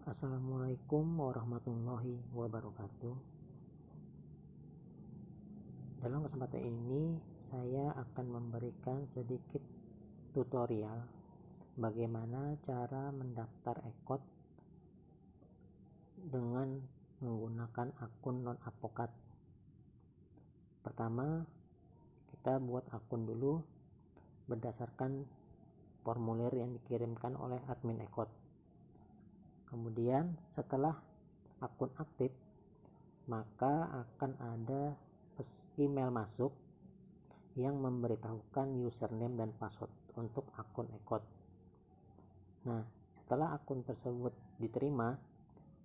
Assalamualaikum warahmatullahi wabarakatuh. Dalam kesempatan ini saya akan memberikan sedikit tutorial bagaimana cara mendaftar EKOT dengan menggunakan akun non-advokat. Pertama, kita buat akun dulu berdasarkan formulir yang dikirimkan oleh admin EKOT. Kemudian setelah akun aktif, maka akan ada email masuk yang memberitahukan username dan password untuk akun EKOT. Nah, setelah akun tersebut diterima,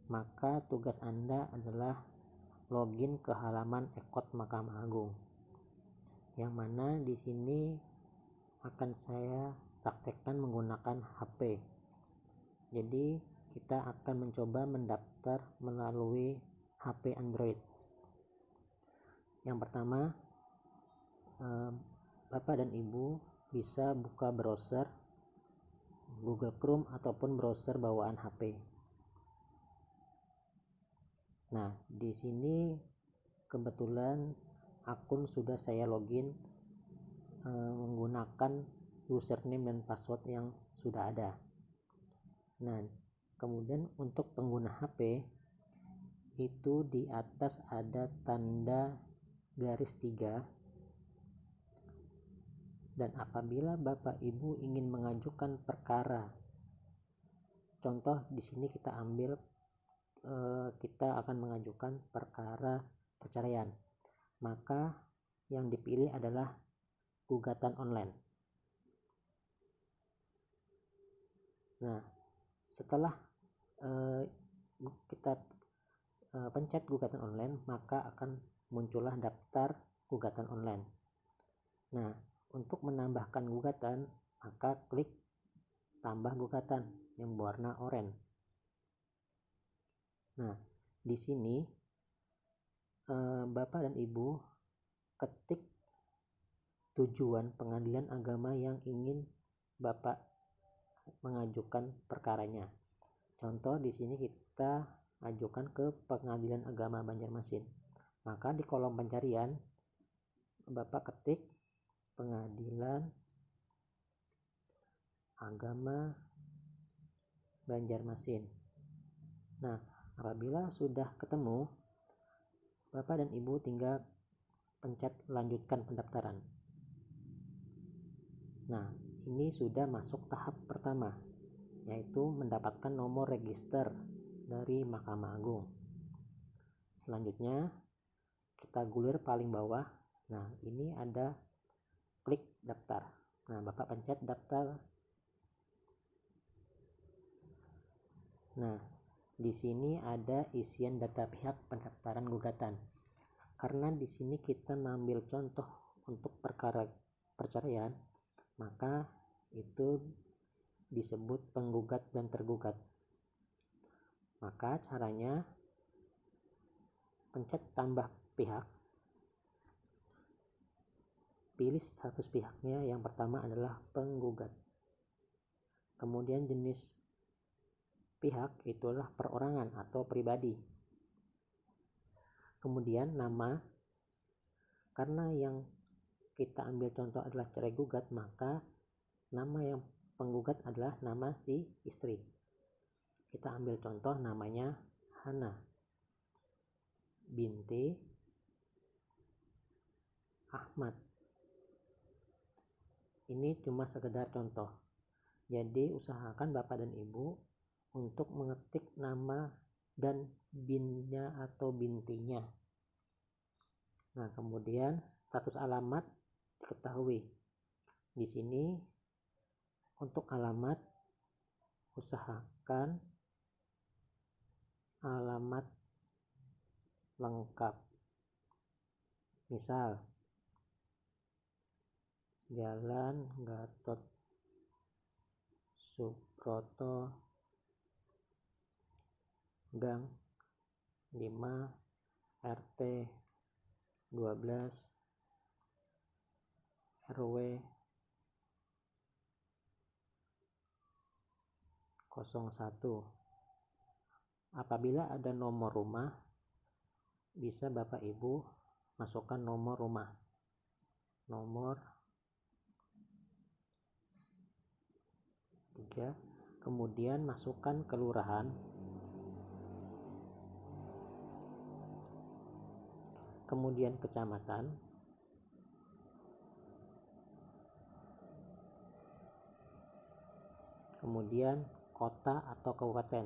maka tugas Anda adalah login ke halaman EKOT Mahkamah Agung. Yang mana di sini akan saya praktekkan menggunakan HP. Jadi kita akan mencoba mendaftar melalui HP Android. Yang pertama, Bapak dan Ibu bisa buka browser Google Chrome ataupun browser bawaan HP. Nah, di sini kebetulan akun sudah saya login menggunakan username dan password yang sudah ada. Nah, kemudian untuk pengguna HP itu di atas ada tanda garis 3, dan apabila Bapak Ibu ingin mengajukan perkara, contoh di sini kita ambil kita akan mengajukan perkara perceraian, maka yang dipilih adalah gugatan online. Nah, setelah kita pencet gugatan online, maka akan muncullah daftar gugatan online. Nah, untuk menambahkan gugatan, maka klik tambah gugatan yang berwarna oranye. Nah, di sini Bapak dan Ibu ketik tujuan pengadilan agama yang ingin Bapak mengajukan perkaranya. Contoh di sini kita ajukan ke Pengadilan Agama Banjarmasin. Maka di kolom pencarian Bapak ketik Pengadilan Agama Banjarmasin. Nah, apabila sudah ketemu, Bapak dan Ibu tinggal pencet lanjutkan pendaftaran. Nah, ini sudah masuk tahap pertama, yaitu mendapatkan nomor register dari Mahkamah Agung. Selanjutnya kita gulir paling bawah. Nah, ini ada klik daftar. Nah, Bapak pencet daftar. Nah, di sini ada isian data pihak pendaftaran gugatan. Karena di sini kita mengambil contoh untuk perkara perceraian, maka itu disebut penggugat dan tergugat. Maka caranya pencet tambah pihak, pilih status pihaknya. Yang pertama adalah penggugat. Kemudian jenis pihak itulah perorangan atau pribadi. Kemudian nama, karena yang kita ambil contoh adalah cerai gugat, maka nama yang penggugat adalah nama si istri. Kita ambil contoh namanya Hana binti Ahmad. Ini cuma sekedar contoh. Jadi usahakan Bapak dan Ibu untuk mengetik nama dan binnya atau bintinya. Nah, kemudian status alamat diketahui. Di sini untuk alamat usahakan alamat lengkap. Misal Jalan Gatot Subroto Gang 5 RT 12 RW 01. Apabila ada nomor rumah, bisa Bapak Ibu masukkan nomor rumah, nomor 3, kemudian masukkan kelurahan, kemudian kecamatan, kemudian kota atau kabupaten.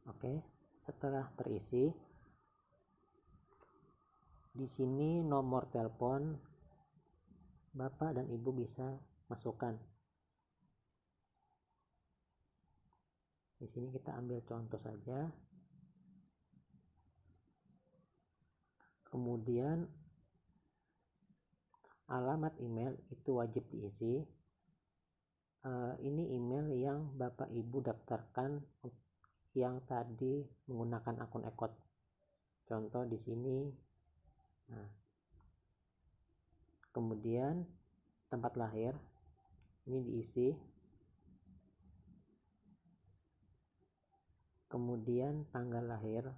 Oke, setelah terisi, di sini nomor telepon Bapak dan Ibu bisa masukkan. Di sini kita ambil contoh saja. Kemudian alamat email itu wajib diisi. Ini email yang Bapak Ibu daftarkan yang tadi menggunakan akun Ekot. Contoh di sini. Nah, kemudian tempat lahir ini diisi. Kemudian tanggal lahir.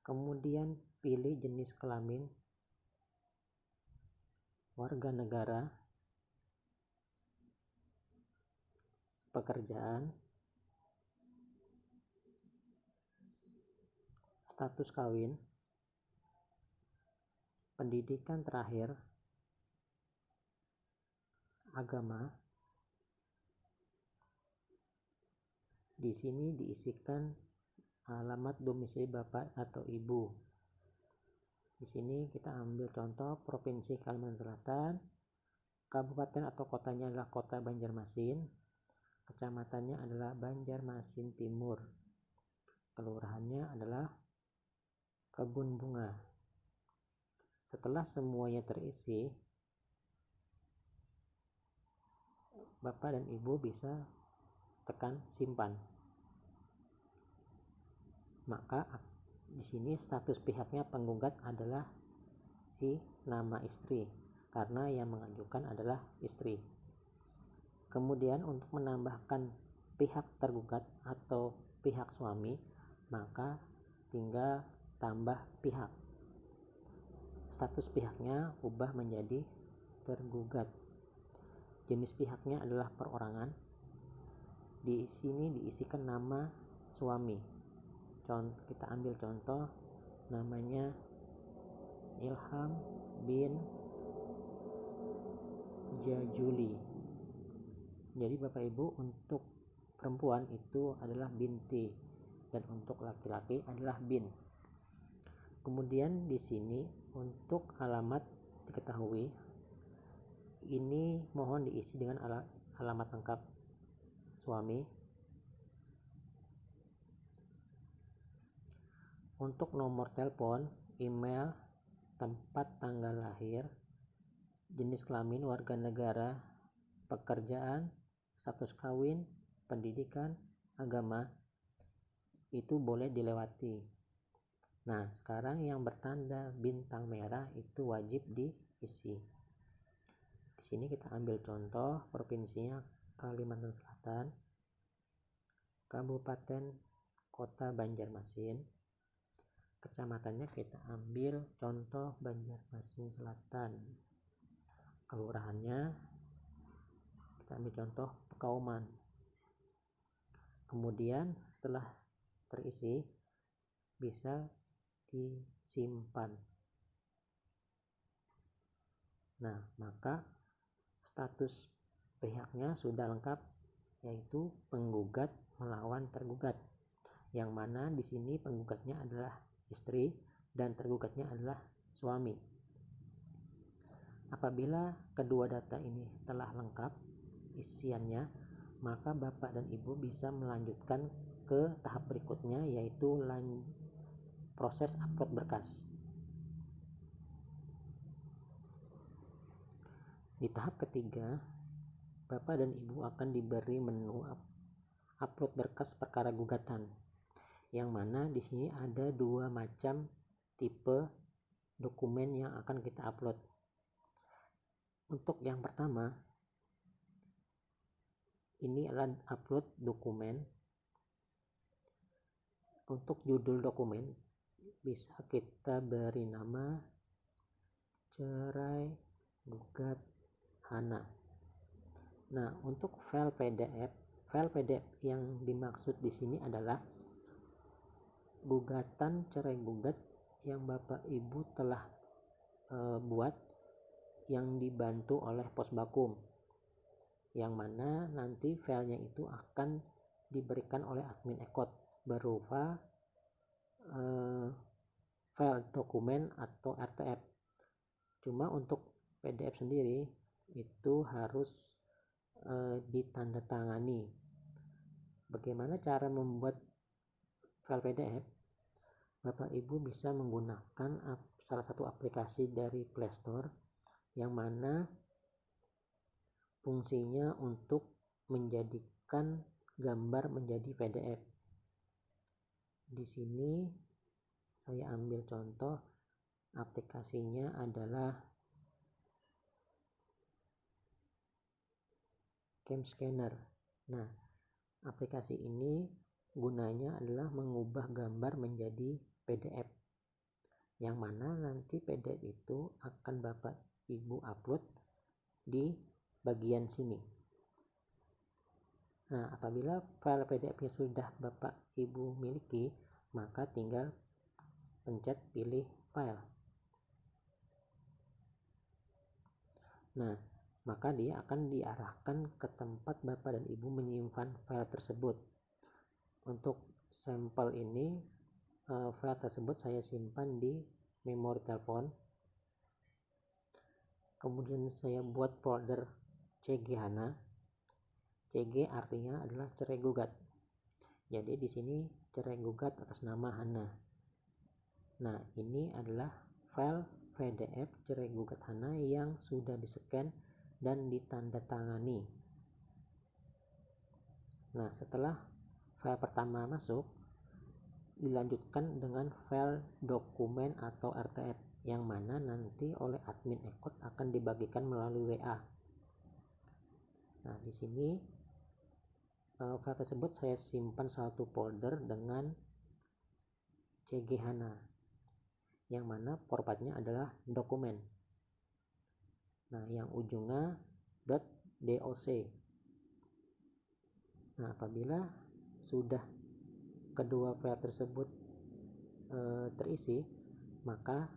Kemudian pilih jenis kelamin, warga negara, pekerjaan, status kawin, pendidikan terakhir, agama. Di sini diisikan alamat domisili Bapak atau Ibu. Di sini kita ambil contoh Provinsi Kalimantan Selatan, kabupaten atau kotanya adalah Kota Banjarmasin, kecamatannya adalah Banjarmasin Timur, kelurahannya adalah Kebun Bunga. Setelah semuanya terisi, Bapak dan Ibu bisa tekan simpan. Maka di sini status pihaknya penggugat adalah si nama istri, karena yang mengajukan adalah istri. Kemudian untuk menambahkan pihak tergugat atau pihak suami, maka tinggal tambah pihak. Status pihaknya ubah menjadi tergugat. Jenis pihaknya adalah perorangan. Di sini diisikan nama suami. Kita ambil contoh, namanya Ilham bin Jajuli. Jadi Bapak Ibu, untuk perempuan itu adalah binti dan untuk laki-laki adalah bin. Kemudian di sini untuk alamat diketahui, ini mohon diisi dengan alamat lengkap suami. Untuk nomor telepon, email, tempat tanggal lahir, jenis kelamin, warga negara, pekerjaan, status kawin, pendidikan, agama, itu boleh dilewati. Nah, sekarang yang bertanda bintang merah itu wajib diisi. Di sini kita ambil contoh provinsinya Kalimantan Selatan, kabupaten kota Banjarmasin, kecamatannya kita ambil contoh Banjarmasin Selatan, kelurahannya kita ambil contoh Pekauman. Kemudian setelah terisi bisa disimpan. Nah, maka status pihaknya sudah lengkap, yaitu penggugat melawan tergugat, yang mana di sini penggugatnya adalah istri dan tergugatnya adalah suami. Apabila kedua data ini telah lengkap isiannya, maka Bapak dan Ibu bisa melanjutkan ke tahap berikutnya, yaitu proses upload berkas. Di tahap ketiga, Bapak dan Ibu akan diberi menu upload berkas perkara gugatan, yang mana di sini ada dua macam tipe dokumen yang akan kita upload. Untuk yang pertama, ini adalah upload dokumen. Untuk judul dokumen bisa kita beri nama cerai gugat Hana. Nah, untuk file PDF yang dimaksud di sini adalah gugatan cerai gugat yang Bapak Ibu telah buat yang dibantu oleh Posbakum, yang mana nanti filenya itu akan diberikan oleh admin Ekot berupa file dokumen atau RTF. Cuma untuk PDF sendiri itu harus ditandatangani. Bagaimana cara membuat file PDF? Bapak Ibu bisa menggunakan salah satu aplikasi dari Play Store yang mana fungsinya untuk menjadikan gambar menjadi PDF. Di sini saya ambil contoh, aplikasinya adalah CamScanner. Nah, aplikasi ini gunanya adalah mengubah gambar menjadi PDF, yang mana nanti PDF itu akan Bapak Ibu upload di bagian sini. Nah, apabila file PDF-nya sudah Bapak Ibu miliki, maka tinggal pencet pilih file. Nah, maka dia akan diarahkan ke tempat Bapak dan Ibu menyimpan file tersebut. Untuk sampel ini, file tersebut saya simpan di memori telepon. Kemudian saya buat folder CG Hana. CG artinya adalah cerai gugat. Jadi di sini cerai gugat atas nama Hana. Nah, ini adalah file PDF cerai gugat Hana yang sudah di-scan dan ditandatangani. Nah, setelah file pertama masuk, dilanjutkan dengan file dokumen atau RTF, yang mana nanti oleh admin Ekot akan dibagikan melalui WA. Nah, di sini file tersebut saya simpan satu folder dengan CG Hana, yang mana formatnya adalah dokumen. Nah, yang ujungnya .doc. Nah, apabila sudah kedua file tersebut terisi, maka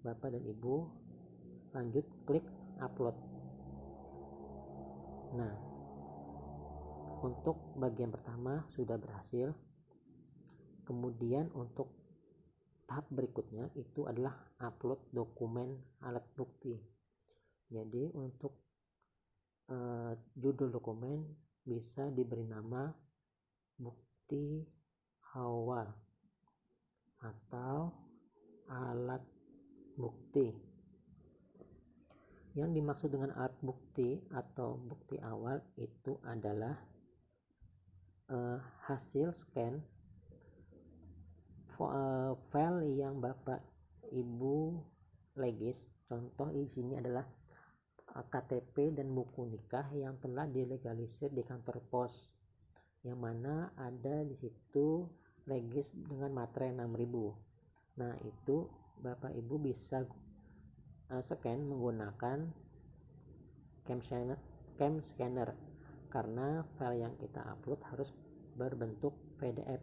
Bapak dan Ibu lanjut klik upload. Nah, untuk bagian pertama sudah berhasil. Kemudian untuk tahap berikutnya itu adalah upload dokumen alat bukti. Jadi untuk judul dokumen bisa diberi nama bukti awal atau alat bukti. Yang dimaksud dengan alat bukti atau bukti awal itu adalah hasil scan file yang Bapak Ibu legis. Contoh di sini adalah KTP dan buku nikah yang telah dilegalisir di kantor pos, yang mana ada di situ legis dengan materai 6.000. Nah, itu Bapak Ibu bisa scan menggunakan CamScanner karena file yang kita upload harus berbentuk PDF.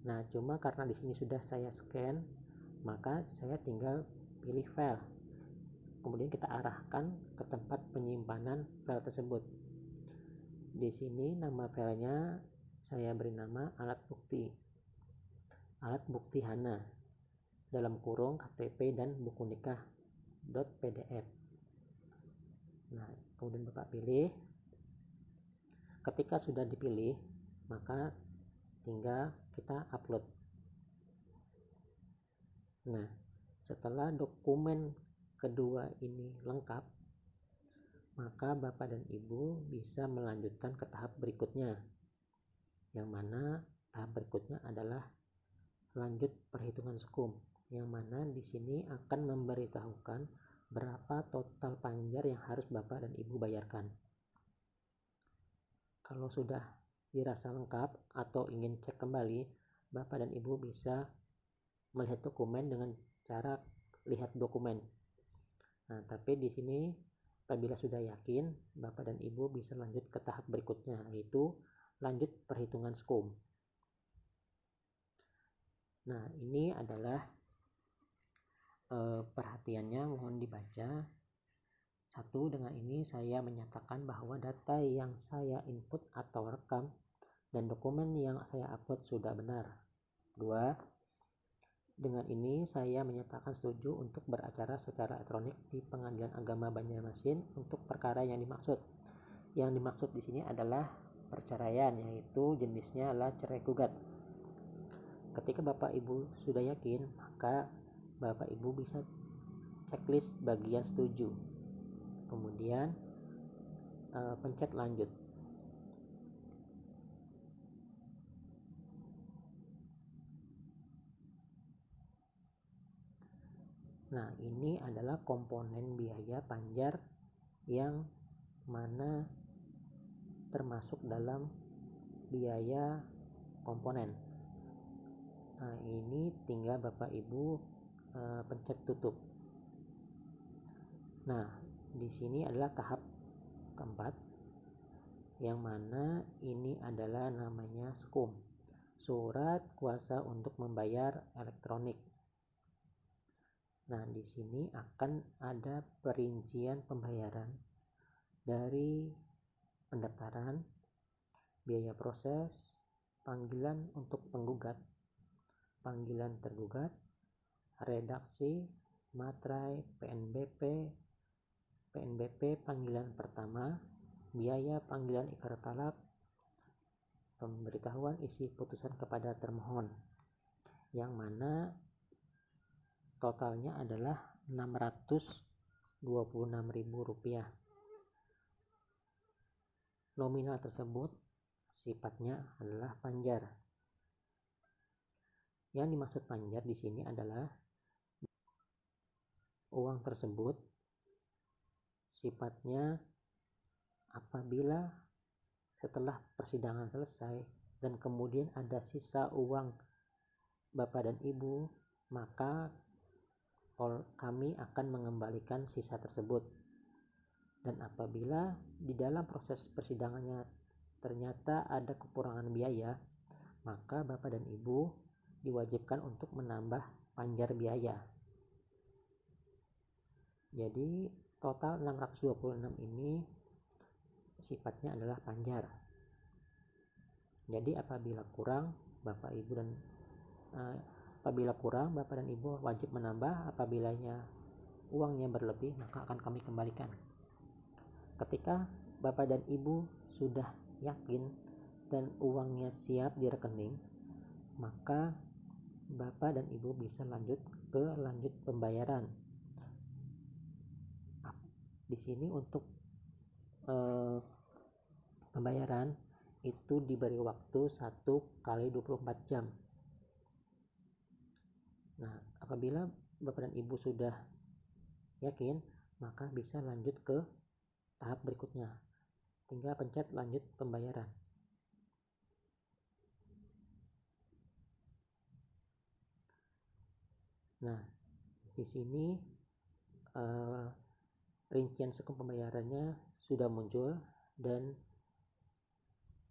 Nah, cuma karena di sini sudah saya scan, maka saya tinggal pilih file. Kemudian kita arahkan ke tempat penyimpanan file tersebut. Di sini nama filenya saya beri nama alat bukti Hana dalam kurung KTP dan buku nikah .pdf. Nah, kemudian Bapak pilih. Ketika sudah dipilih, maka tinggal kita upload. Nah, setelah dokumen kedua ini lengkap, maka Bapak dan Ibu bisa melanjutkan ke tahap berikutnya, yang mana tahap berikutnya adalah lanjut perhitungan SKUM, yang mana di sini akan memberitahukan berapa total panjar yang harus Bapak dan Ibu bayarkan. Kalau sudah dirasa lengkap atau ingin cek kembali, Bapak dan Ibu bisa melihat dokumen dengan cara lihat dokumen. Nah, tapi di sini apabila sudah yakin, Bapak dan Ibu bisa lanjut ke tahap berikutnya, yaitu lanjut perhitungan SKUM. Nah, ini adalah perhatiannya, mohon dibaca. 1. Dengan ini saya menyatakan bahwa data yang saya input atau rekam dan dokumen yang saya upload sudah benar. 2. Dengan ini saya menyatakan setuju untuk beracara secara elektronik di Pengadilan Agama Banjarmasin untuk perkara yang dimaksud. Yang dimaksud di sini adalah perceraian, yaitu jenisnya adalah cerai gugat. Ketika Bapak Ibu sudah yakin, maka Bapak Ibu bisa checklist bagian setuju. Kemudian pencet lanjut. Nah, ini adalah komponen biaya panjar yang mana termasuk dalam biaya komponen. Nah, ini tinggal Bapak Ibu pencet tutup. Nah, di sini adalah tahap keempat, yang mana ini adalah namanya SKUM, surat kuasa untuk membayar elektronik. Nah, di sini akan ada perincian pembayaran dari pendaftaran, biaya proses, panggilan untuk penggugat, panggilan tergugat, redaksi, materai, PNBP panggilan pertama, biaya panggilan ikrar talak, pemberitahuan isi putusan kepada termohon, yang mana totalnya adalah Rp626.000. Nominal tersebut sifatnya adalah panjar. Yang dimaksud panjar di sini adalah uang tersebut sifatnya apabila setelah persidangan selesai dan kemudian ada sisa uang Bapak dan Ibu, maka kami akan mengembalikan sisa tersebut. Dan apabila di dalam proses persidangannya ternyata ada kekurangan biaya, maka Bapak dan Ibu diwajibkan untuk menambah panjar biaya. Jadi total 626 ini sifatnya adalah panjar. Jadi apabila kurang Bapak dan Ibu wajib menambah. Apabila uangnya berlebih, maka akan kami kembalikan. Ketika Bapak dan Ibu sudah yakin dan uangnya siap di rekening, maka Bapak dan Ibu bisa lanjut pembayaran. Di sini untuk pembayaran itu diberi waktu 1x24 jam. Nah, apabila Bapak dan Ibu sudah yakin, maka bisa lanjut ke tahap berikutnya. Tinggal pencet lanjut pembayaran. Nah, di sini rincian SKUM pembayarannya sudah muncul dan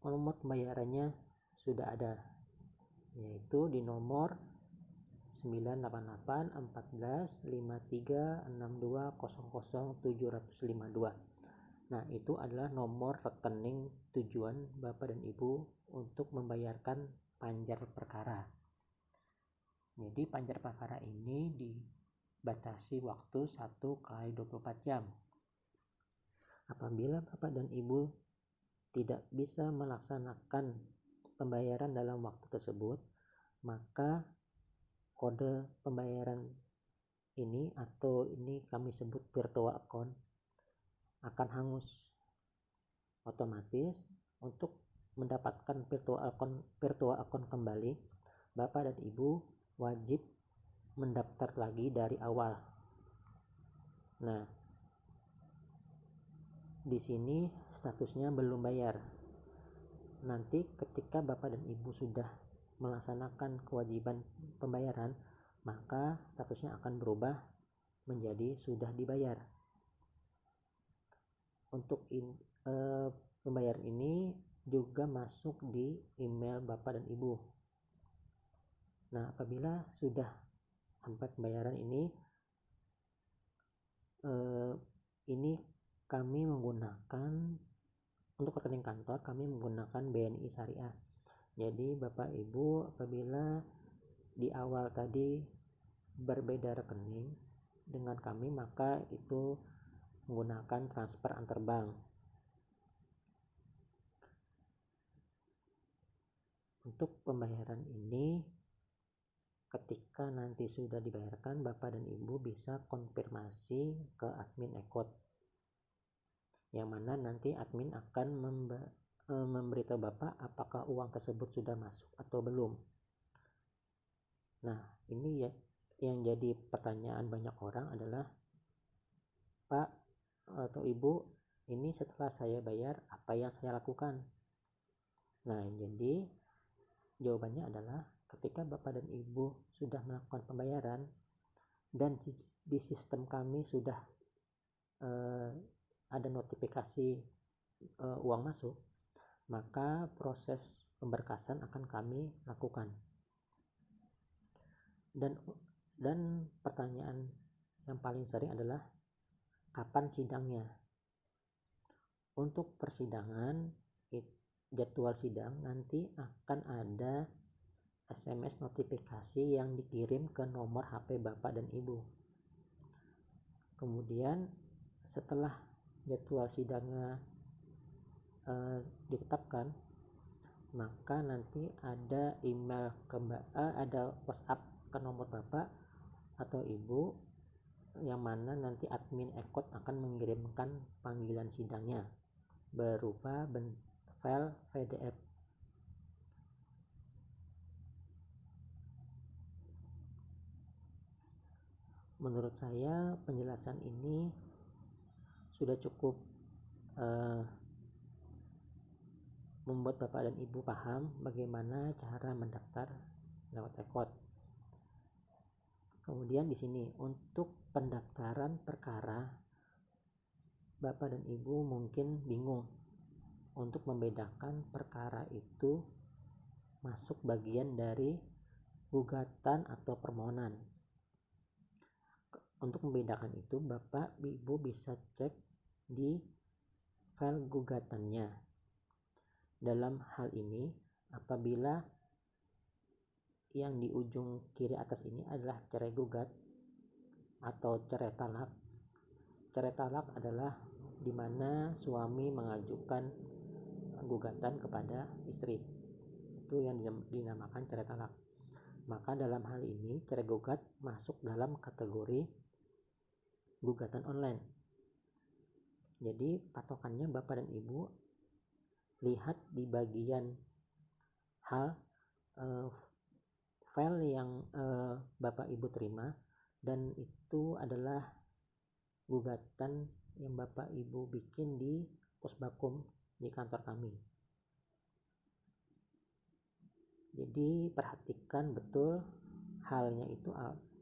nomor pembayarannya sudah ada, yaitu di nomor 988 14 53 62 00 752. Nah, itu adalah nomor rekening tujuan Bapak dan Ibu untuk membayarkan panjar perkara. Jadi panjar perkara ini dibatasi waktu 1x24 jam. Apabila Bapak dan Ibu tidak bisa melaksanakan pembayaran dalam waktu tersebut, maka kode pembayaran ini, atau ini kami sebut virtual account, akan hangus otomatis. Untuk mendapatkan virtual account kembali, Bapak dan Ibu wajib mendaftar lagi dari awal. Nah, di sini statusnya belum bayar. Nanti ketika Bapak dan Ibu sudah melaksanakan kewajiban pembayaran, maka statusnya akan berubah menjadi sudah dibayar. Untuk pembayaran ini juga masuk di email Bapak dan Ibu. Nah, apabila sudah sampai pembayaran ini kami menggunakan untuk rekening kantor, kami menggunakan BNI Syariah. Jadi Bapak Ibu apabila di awal tadi berbeda rekening dengan kami, maka itu menggunakan transfer antar bank. Untuk pembayaran ini ketika nanti sudah dibayarkan, Bapak dan Ibu bisa konfirmasi ke admin Ekot, yang mana nanti admin akan memberitahu Bapak apakah uang tersebut sudah masuk atau belum. Nah, ini ya yang jadi pertanyaan banyak orang adalah, Pak atau Ibu, ini setelah saya bayar apa yang saya lakukan? Nah, jadi jawabannya adalah ketika Bapak dan Ibu sudah melakukan pembayaran dan di sistem kami sudah ada notifikasi uang masuk, maka proses pemberkasan akan kami lakukan. Dan pertanyaan yang paling sering adalah kapan sidangnya? Untuk persidangan, jadwal sidang nanti akan ada SMS notifikasi yang dikirim ke nomor HP Bapak dan Ibu. Kemudian setelah jadwal sidangnya ditetapkan, maka nanti ada email ada WhatsApp ke nomor Bapak atau Ibu, yang mana nanti admin Ekot akan mengirimkan panggilan sidangnya berupa file PDF. Menurut saya penjelasan ini sudah cukup membuat Bapak dan Ibu paham bagaimana cara mendaftar lewat Ekot. Kemudian di sini untuk pendaftaran perkara, Bapak dan Ibu mungkin bingung untuk membedakan perkara itu masuk bagian dari gugatan atau permohonan. Untuk membedakan itu, Bapak Ibu bisa cek di file gugatannya. Dalam hal ini, apabila yang di ujung kiri atas ini adalah cerai gugat atau cerai talak. Cerai talak adalah di mana suami mengajukan gugatan kepada istri. Itu yang dinamakan cerai talak. Maka dalam hal ini cerai gugat masuk dalam kategori gugatan online. Jadi patokannya Bapak dan Ibu lihat di bagian hal file yang Bapak Ibu terima, dan itu adalah gugatan yang Bapak Ibu bikin di Pusbakum di kantor kami. Jadi perhatikan betul halnya itu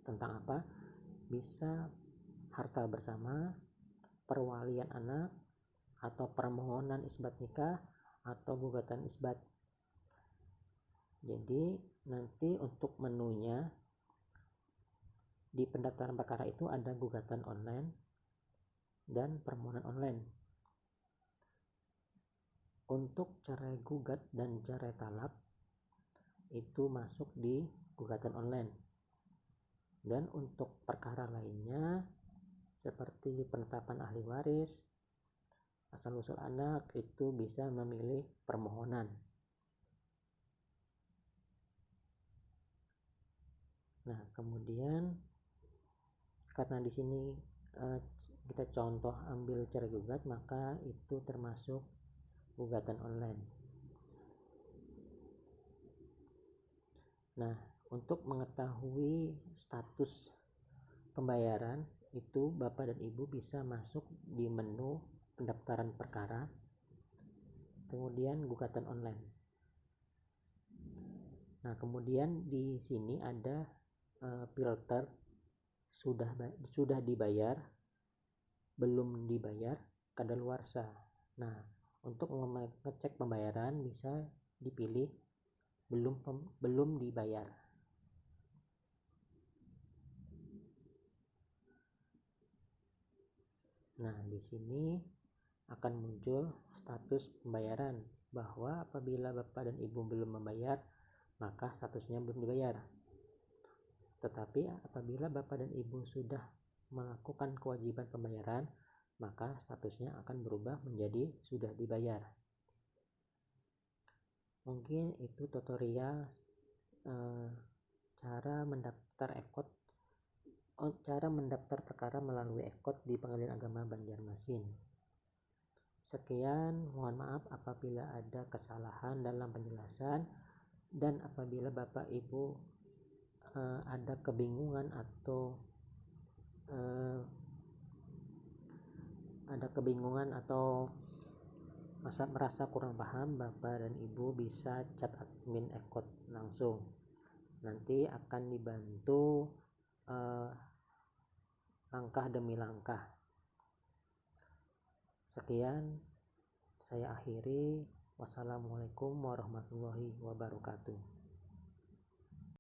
tentang apa. Bisa harta bersama, perwalian anak, atau permohonan isbat nikah, atau gugatan isbat. Jadi nanti untuk menunya di pendaftaran perkara itu ada gugatan online dan permohonan online. Untuk cerai gugat dan cerai talak itu masuk di gugatan online. Dan untuk perkara lainnya seperti penetapan ahli waris, asal usul anak, itu bisa memilih permohonan. Nah, kemudian karena di sini kita contoh ambil cerai gugat, maka itu termasuk gugatan online. Nah, Untuk mengetahui status pembayaran itu, Bapak dan Ibu bisa masuk di menu pendaftaran perkara, kemudian gugatan online. Nah, kemudian di sini ada filter sudah dibayar, belum dibayar, kadaluarsa. Nah, untuk mengecek pembayaran bisa dipilih belum dibayar. Nah, di sini akan muncul status pembayaran, bahwa apabila Bapak dan Ibu belum membayar, maka statusnya belum dibayar. Tetapi apabila Bapak dan Ibu sudah melakukan kewajiban pembayaran, maka statusnya akan berubah menjadi sudah dibayar. Mungkin itu tutorial cara mendaftar perkara melalui EKOT di Pengadilan Agama Banjarmasin. Sekian, mohon maaf apabila ada kesalahan dalam penjelasan, dan apabila Bapak Ibu ada kebingungan atau merasa kurang paham, Bapak dan Ibu bisa chat admin EKOT langsung. Nanti akan dibantu langkah demi langkah. Sekian, saya akhiri. Wassalamualaikum warahmatullahi wabarakatuh.